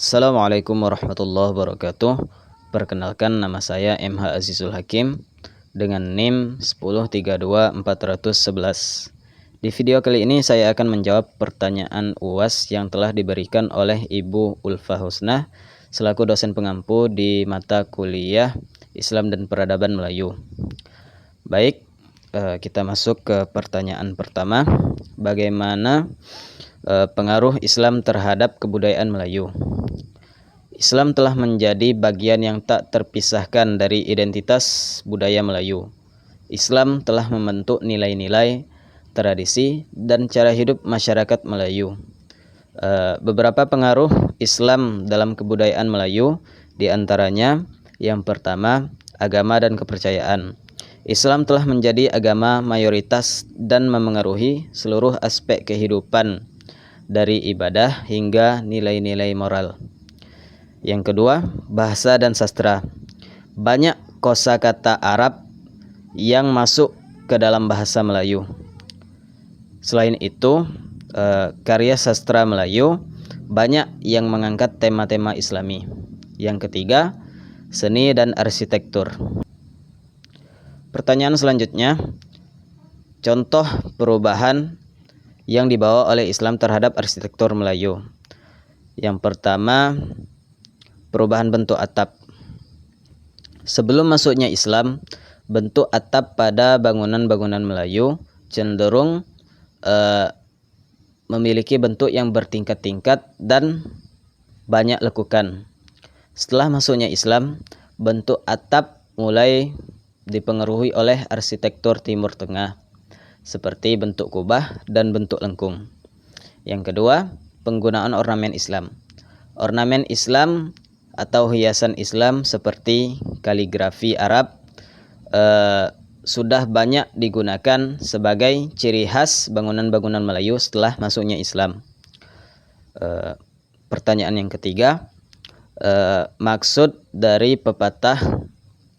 Assalamualaikum warahmatullahi wabarakatuh. Perkenalkan, nama saya MH Azizul Hakim dengan NIM 1032411. Di video kali ini saya akan menjawab pertanyaan UAS yang telah diberikan oleh Ibu Ulfa Husnah selaku dosen pengampu di mata kuliah Islam dan Peradaban Melayu. Baik, kita masuk ke pertanyaan pertama. Bagaimana pengaruh Islam terhadap kebudayaan Melayu? Islam telah menjadi bagian yang tak terpisahkan dari identitas budaya Melayu. Islam telah membentuk nilai-nilai, tradisi, dan cara hidup masyarakat Melayu. Beberapa pengaruh Islam dalam kebudayaan Melayu, diantaranya yang pertama, agama dan kepercayaan. Islam telah menjadi agama mayoritas dan memengaruhi seluruh aspek kehidupan, dari ibadah hingga nilai-nilai moral. Yang kedua, bahasa dan sastra. Banyak kosakata Arab yang masuk ke dalam bahasa Melayu. Selain itu, karya sastra Melayu banyak yang mengangkat tema-tema Islami. Yang ketiga, seni dan arsitektur. Pertanyaan selanjutnya, contoh perubahan yang dibawa oleh Islam terhadap arsitektur Melayu. Yang pertama, perubahan bentuk atap. Sebelum masuknya Islam, bentuk atap pada bangunan-bangunan Melayu cenderung memiliki bentuk yang bertingkat-tingkat dan banyak lekukan. Setelah masuknya Islam, bentuk atap mulai dipengaruhi oleh arsitektur Timur Tengah, seperti bentuk kubah dan bentuk lengkung. Yang kedua, penggunaan ornamen Islam. Ornamen Islam atau hiasan Islam seperti kaligrafi Arab sudah banyak digunakan sebagai ciri khas bangunan-bangunan Melayu setelah masuknya Islam. Pertanyaan yang ketiga, maksud dari pepatah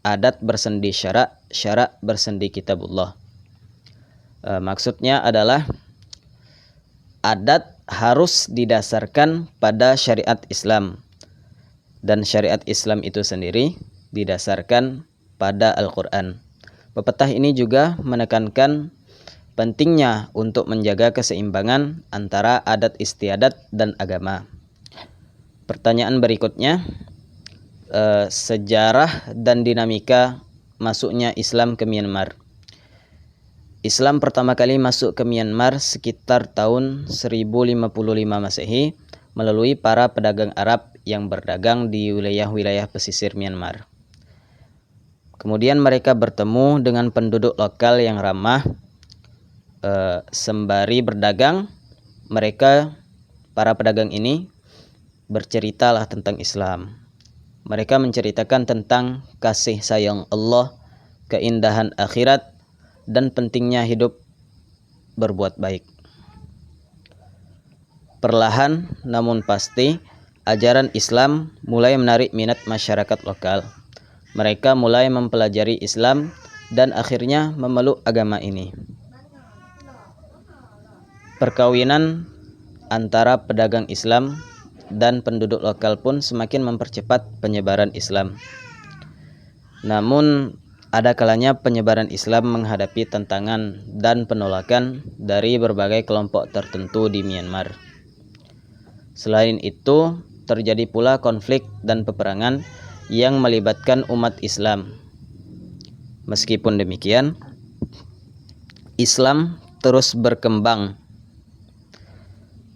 adat bersendi syarak, syarak bersendi kitabullah. Maksudnya adalah adat harus didasarkan pada syariat Islam, dan syariat Islam itu sendiri didasarkan pada Al-Quran. Pepatah ini juga menekankan pentingnya untuk menjaga keseimbangan antara adat istiadat dan agama. Pertanyaan berikutnya, sejarah dan dinamika masuknya Islam ke Myanmar. Islam pertama kali masuk ke Myanmar sekitar tahun 1055 Masehi melalui para pedagang Arab yang berdagang di wilayah-wilayah pesisir Myanmar. Kemudian mereka bertemu dengan penduduk lokal yang ramah. Sembari berdagang, para pedagang ini berceritalah tentang Islam. Mereka menceritakan tentang kasih sayang Allah, keindahan akhirat, dan pentingnya hidup berbuat baik. Perlahan namun pasti, ajaran Islam mulai menarik minat masyarakat lokal. Mereka mulai mempelajari Islam dan akhirnya memeluk agama ini. Perkawinan antara pedagang Islam dan penduduk lokal pun semakin mempercepat penyebaran Islam. Namun, ada kalanya penyebaran Islam menghadapi tantangan dan penolakan dari berbagai kelompok tertentu di Myanmar. Selain itu, terjadi pula konflik dan peperangan yang melibatkan umat Islam. Meskipun demikian, Islam terus berkembang.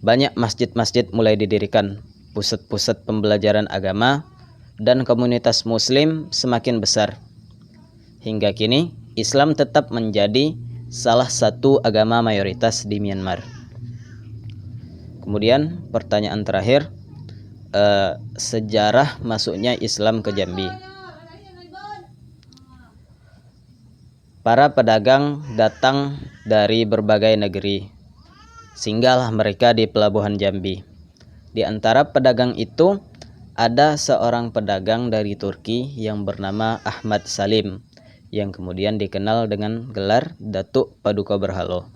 Banyak masjid-masjid mulai didirikan, pusat-pusat pembelajaran agama, dan komunitas Muslim semakin besar. Hingga kini, Islam tetap menjadi salah satu agama mayoritas di Myanmar. Kemudian pertanyaan terakhir, sejarah masuknya Islam ke Jambi. Para pedagang datang dari berbagai negeri. Singgahlah mereka di pelabuhan Jambi. Di antara pedagang itu ada seorang pedagang dari Turki yang bernama Ahmad Salim, yang kemudian dikenal dengan gelar Datuk Paduka Berhalo.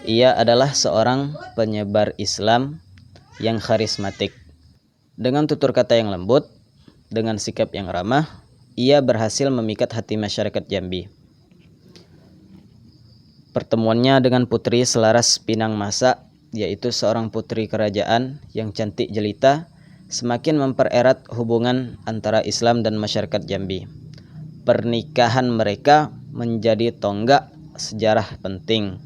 Ia adalah seorang penyebar Islam yang karismatik. Dengan tutur kata yang lembut, dengan sikap yang ramah, ia berhasil memikat hati masyarakat Jambi. Pertemuannya dengan putri selaras Pinang Masa, yaitu seorang putri kerajaan yang cantik jelita, semakin mempererat hubungan antara Islam dan masyarakat Jambi. Pernikahan mereka menjadi tonggak sejarah penting,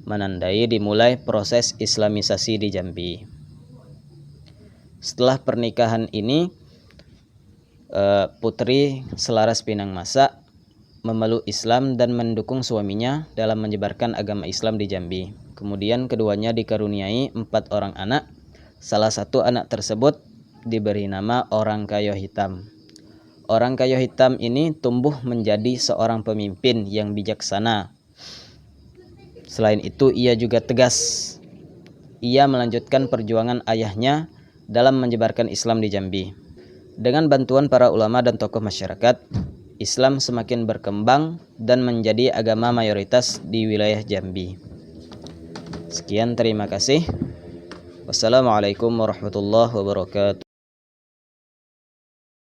menandai dimulai proses Islamisasi di Jambi. Setelah pernikahan ini, putri selaras Pinang Masa memeluk Islam dan mendukung suaminya dalam menyebarkan agama Islam di Jambi. Kemudian keduanya dikaruniai 4 orang anak. Salah satu anak tersebut diberi nama Orang Kayo Hitam. Orang Kayo Hitam ini tumbuh menjadi seorang pemimpin yang bijaksana. Selain itu, ia juga tegas. Ia melanjutkan perjuangan ayahnya dalam menyebarkan Islam di Jambi. Dengan bantuan para ulama dan tokoh masyarakat, Islam semakin berkembang dan menjadi agama mayoritas di wilayah Jambi. Sekian, terima kasih. Wassalamualaikum warahmatullahi wabarakatuh.